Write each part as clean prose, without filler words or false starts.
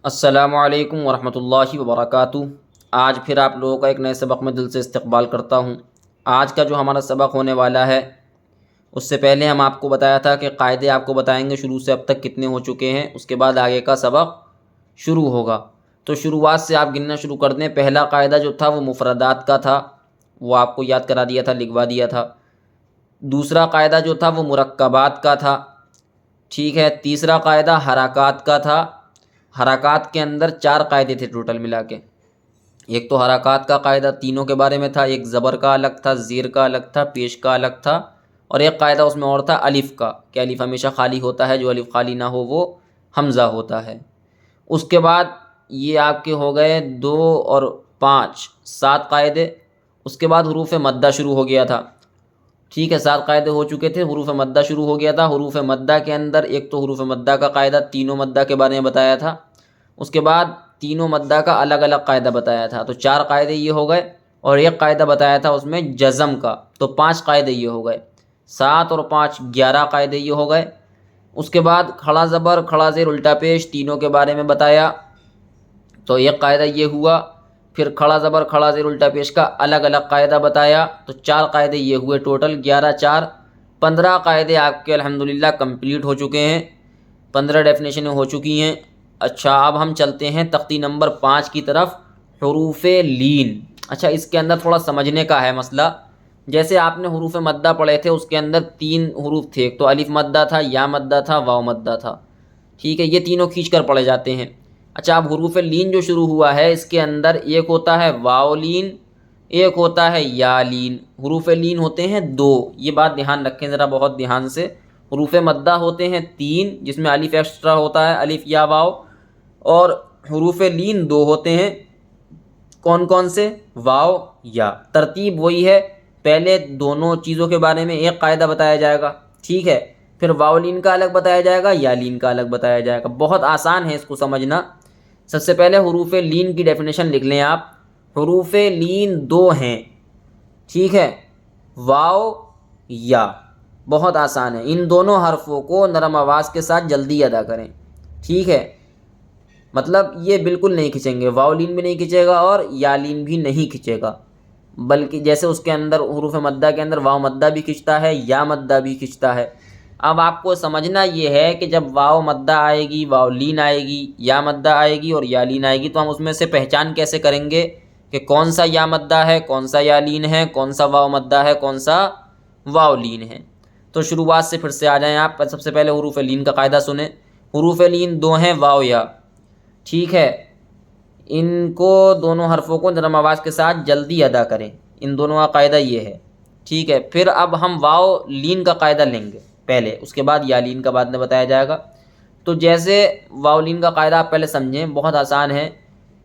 السلام علیکم ورحمۃ اللہ وبرکاتہ۔ آج پھر آپ لوگوں کا ایک نئے سبق میں دل سے استقبال کرتا ہوں۔ آج کا جو ہمارا سبق ہونے والا ہے اس سے پہلے ہم آپ کو بتایا تھا کہ قاعدے آپ کو بتائیں گے شروع سے اب تک کتنے ہو چکے ہیں، اس کے بعد آگے کا سبق شروع ہوگا۔ تو شروعات سے آپ گننا شروع کر دیں۔ پہلا قاعدہ جو تھا وہ مفردات کا تھا، وہ آپ کو یاد کرا دیا تھا، لکھوا دیا تھا۔ دوسرا قاعدہ جو تھا وہ مرکبات کا تھا، ٹھیک ہے۔ تیسرا قاعدہ حرکات کا تھا۔ حرکات کے اندر 4 قاعدے تھے ٹوٹل ملا کے۔ ایک تو حرکات کا قاعدہ تینوں کے بارے میں تھا، ایک زبر کا الگ تھا، زیر کا الگ تھا، پیش کا الگ تھا، اور ایک قاعدہ اس میں اور تھا الف کا، کہ الف ہمیشہ خالی ہوتا ہے، جو الف خالی نہ ہو وہ حمزہ ہوتا ہے۔ اس کے بعد یہ آپ کے ہو گئے 2 اور 5 7 قاعدے۔ اس کے بعد حروف مدہ شروع ہو گیا تھا، ٹھیک ہے۔ 7 قاعدے ہو چکے تھے، حروف مدہ شروع ہو گیا تھا۔ حروف مدہ کے اندر ایک تو حروف مدہ کا قاعدہ تینوں مدہ کے بارے میں بتایا تھا، اس کے بعد تینوں مدہ کا الگ الگ قاعدہ بتایا تھا، تو 4 قاعدے یہ ہو گئے، اور ایک قاعدہ بتایا تھا اس میں جزم کا، تو 5 قاعدے یہ ہو گئے۔ 7 اور 5 11 قاعدے یہ ہو گئے۔ اس کے بعد کھڑا زبر، کھڑا زیر، الٹا پیش تینوں کے بارے میں بتایا، تو ایک قاعدہ یہ ہوا۔ پھر کھڑا زبر، کھڑا زیر، الٹا پیش کا الگ الگ قاعدہ بتایا، تو 4 قاعدے یہ ہوئے ٹوٹل، 11 4 15 قاعدے آپ کے الحمدللہ کمپلیٹ ہو چکے ہیں، 15 ڈیفینیشنیں ہو چکی ہیں۔ اچھا، اب ہم چلتے ہیں تختی نمبر 5 کی طرف، حروف لین۔ اچھا، اس کے اندر تھوڑا سمجھنے کا ہے مسئلہ۔ جیسے آپ نے حروف مدہ پڑھے تھے، اس کے اندر 3 حروف تھے، ایک تو الف مدہ تھا، یا مدہ تھا، واو مدہ تھا، ٹھیک ہے۔ یہ تینوں کھینچ کر پڑھے جاتے ہیں۔ اچھا، اب حروف لین جو شروع ہوا ہے، اس کے اندر ایک ہوتا ہے واو لین، ایک ہوتا ہے یا لین۔ حروف لین ہوتے ہیں 2، یہ بات دھیان رکھیں ذرا بہت دھیان سے۔ حروف مدہ ہوتے ہیں 3، جس میں الف ایکسٹرا ہوتا ہے، الف یا واو، اور حروف لین 2 ہوتے ہیں، کون کون سے؟ واو یا۔ ترتیب وہی ہے، پہلے دونوں چیزوں کے بارے میں ایک قاعدہ بتایا جائے گا، ٹھیک ہے، پھر واو لین کا الگ بتایا جائے گا، یا لین کا الگ بتایا جائے گا۔ بہت آسان ہے اس کو سمجھنا۔ سب سے پہلے حروف لین کی ڈیفینیشن لکھ لیں آپ۔ حروف لین 2 ہیں، ٹھیک ہے، واو یا۔ بہت آسان ہے، ان دونوں حرفوں کو نرم آواز کے ساتھ جلدی ادا کریں، ٹھیک ہے۔ مطلب یہ بالکل نہیں کھنچیں گے، واو لین بھی نہیں کھنچے گا اور یا لین بھی نہیں کھنچے گا، بلکہ جیسے اس کے اندر حروف مدہ کے اندر واو مدہ بھی کھنچتا ہے، یا مدہ بھی کھنچتا ہے۔ اب آپ کو سمجھنا یہ ہے کہ جب واو مدہ آئے گی، واو لین آئے گی، یا مدہ آئے گی اور یا لین آئے گی، تو ہم اس میں سے پہچان کیسے کریں گے کہ کون سا یا مدہ ہے، کون سا یا لین ہے، کون سا واو مدہ ہے، کون سا واو لین ہے؟ تو شروعات سے پھر سے آ جائیں آپ۔ سب سے پہلے حروف لین کا قاعدہ سنیں۔ حروف لین 2 ہیں، واو یا، ٹھیک ہے۔ ان کو دونوں حرفوں کو نرم آواز کے ساتھ جلدی ادا کریں، ان دونوں کا قاعدہ یہ ہے، ٹھیک ہے۔ پھر اب ہم واو لین کا قاعدہ لیں گے پہلے، اس کے بعد یا لین کا بعد میں بتایا جائے گا۔ تو جیسے واو لین کا قاعدہ آپ پہلے سمجھیں، بہت آسان ہے۔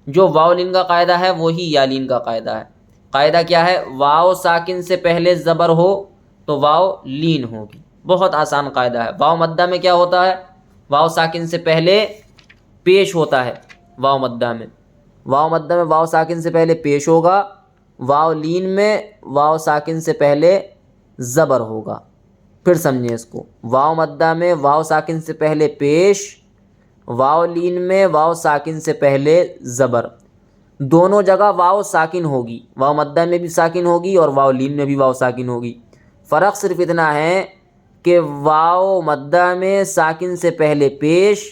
جو واو لین کا قاعدہ ہے وہی یا لین کا قاعدہ ہے۔ قاعدہ کیا ہے؟ واو ساکن سے پہلے زبر ہو تو واو لین ہوگی، بہت آسان قاعدہ ہے۔ واو مدہ میں کیا ہوتا ہے؟ واو ساکن سے پہلے پیش ہوتا ہے، واو مدہ میں واو ساکن سے پہلے پیش ہوگا، واو لین میں واو ساکن سے پہلے زبر ہوگا۔ پھر سمجھیں اس کو، واو مدہ میں واو ساکن سے پہلے پیش، واو لین میں واو ساکن سے پہلے زبر، دونوں جگہ واو ساکن ہوگی، واو مدہ میں بھی ساکن ہوگی اور واو لین میں بھی واو ساکن ہوگی۔ فرق صرف اتنا ہے کہ واو مدہ میں ساکن سے پہلے پیش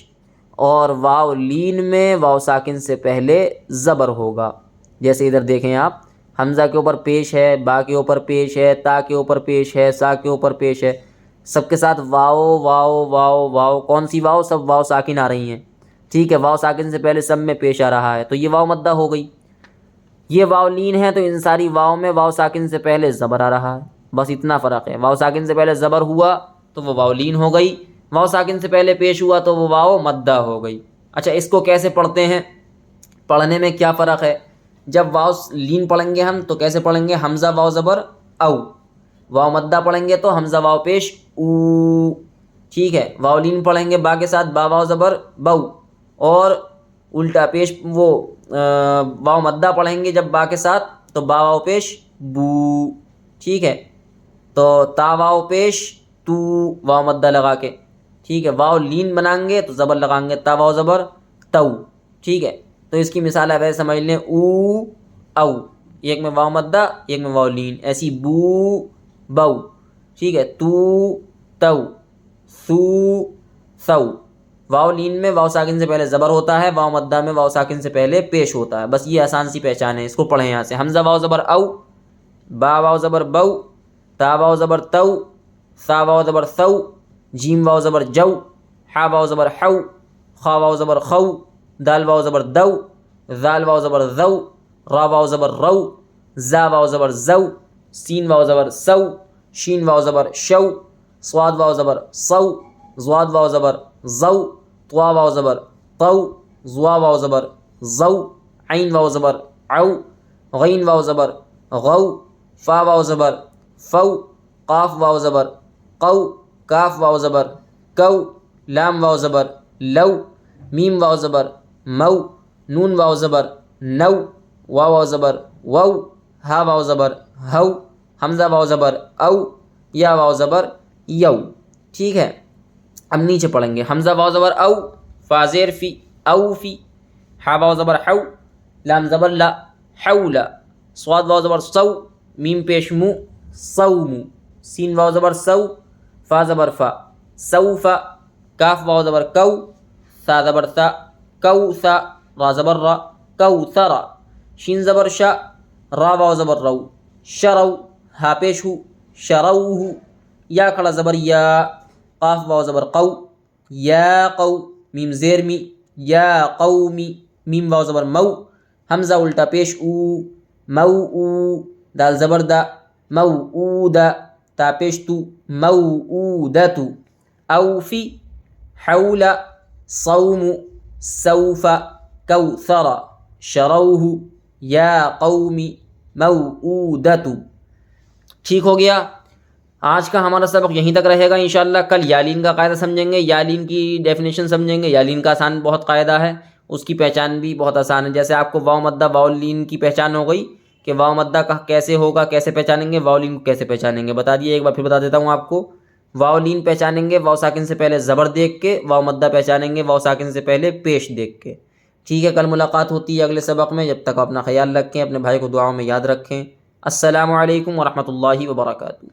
اور واو لین میں واو ساکن سے پہلے زبر ہوگا۔ جیسے ادھر دیکھیں آپ، حمزہ کے اوپر پیش ہے، با کے اوپر پیش ہے، تا کے اوپر پیش ہے، سا کے اوپر پیش ہے، سب کے ساتھ واو واو واو واو، کون سی واو؟ سب واو ساکن آ رہی ہیں، ٹھیک ہے۔ واو ساکن سے پہلے سب میں پیش آ رہا ہے، تو یہ واو مدہ ہو گئی۔ یہ واو لین ہے تو ان ساری واو میں واو ساکن سے پہلے زبر آ رہا ہے، بس اتنا فرق ہے۔ واو ساکن سے پہلے زبر ہوا تو وہ واو لین ہو گئی، واو ساکن سے پہلے پیش ہوا تو وہ واو مدہ ہو گئی۔ اچھا، اس کو کیسے پڑھتے ہیں؟ پڑھنے میں کیا فرق ہے؟ جب واو لین پڑھیں گے ہم تو کیسے پڑھیں گے؟ حمزہ واو زبر او، واو مدہ پڑھیں گے تو حمزہ واو پیش او، ٹھیک ہے۔ واو لین پڑھیں گے با کے ساتھ، با واو زبر بو، اور الٹا پیش وہ واو مدہ پڑھیں گے جب با کے ساتھ تو با واو پیش بو، ٹھیک ہے۔ تو تا واو پیش تو، واو مدہ لگا کے، ٹھیک ہے۔ واو لین بنائیں گے تو زبر لگائیں گے، تا واو زبر تو، ٹھیک ہے، تو اس کی مثال آپ ایسے سمجھ لیں او او، ایک میں واو مدہ ایک میں واو لین، ایسی بو بو، ٹھیک ہے، تو تو، سو سو۔ واو لین میں واو ساکن سے پہلے زبر ہوتا ہے، واو مدہ میں واو ساکن سے پہلے پیش ہوتا ہے، بس یہ آسان سی پہچان ہے، اس کو پڑھیں یہاں سے۔ حمزہ واو زبر او، با واو زبر بو، تا واو زبر تو، سا واو زبر سو، جیم واو زبر جو، حا واو زبر حو، خا واو زبر خو، دال واو زبر دو، ذال واو زبر ذو، را واو زبر رو، زا واو زبر زو، سین واو زبر سو، شین واو زبر شو، صاد واو زبر صو، ضاد واو زبر زو، طوا واو زبر طو، ضوا واو زبر زو، عین واو زبر عو، غین واو زبر غو، فا واو زبر فو، قاف واو زبر قو، کاف واو زبر کو، لام واو زبر لو، میم واو زبر مو، نون واو زبر نو، واو واو زبر وو، ہا واو زبر ہو، حمزہ واو زبر او، یا واو زبر یو، ٹھیک ہے۔ اب نیچے پڑھیں گے، حمزہ واو زبر او، فا زیر فی او فی، ہا واو زبر حو، لام زبر لا حولا، صاد واو زبر سو، میم پیش مو صوم، سین واو زبر سو، فا زبر فا سوفا، کاف واو زبر کو، سا زبر سا کو سا، را زبر را کو سرا، شین زبر شا، را واو زبر رو شرو، ہا پیش ہو شروہ، یا کھڑا زبر یا، قاف واو زبر قو یا قو، میم زیر می یا قومی، میم واو زبر مو، حمزہ الٹا پیش او مو او، دال زبر دا مو او دا، تا پیش تو مو او دا تو، اوفی حول صوم سوف کوثر شروہ یا قوم موعودۃ۔ ٹھیک ہو گیا، آج کا ہمارا سبق یہیں تک رہے گا انشاءاللہ۔ کل یالین کا قاعدہ سمجھیں گے، یالین کی ڈیفینیشن سمجھیں گے۔ یالین کا آسان بہت قاعدہ ہے، اس کی پہچان بھی بہت آسان ہے۔ جیسے آپ کو واو مدہ واو لین کی پہچان ہو گئی کہ واو مدہ کا کیسے ہوگا، کیسے پہچانیں گے، واو لین کو کیسے پہچانیں گے، بتا دیے، ایک بار پھر بتا دیتا ہوں آپ کو۔ واو لین پہچانیں گے واو ساکن سے پہلے زبر دیکھ کے، واو مدہ پہچانیں گے واو ساکن سے پہلے پیش دیکھ کے۔ ٹھیک ہے، کل ملاقات ہوتی ہے اگلے سبق میں، جب تک اپنا خیال رکھیں، اپنے بھائی کو دعاؤں میں یاد رکھیں۔ السلام علیکم ورحمۃ اللہ وبرکاتہ۔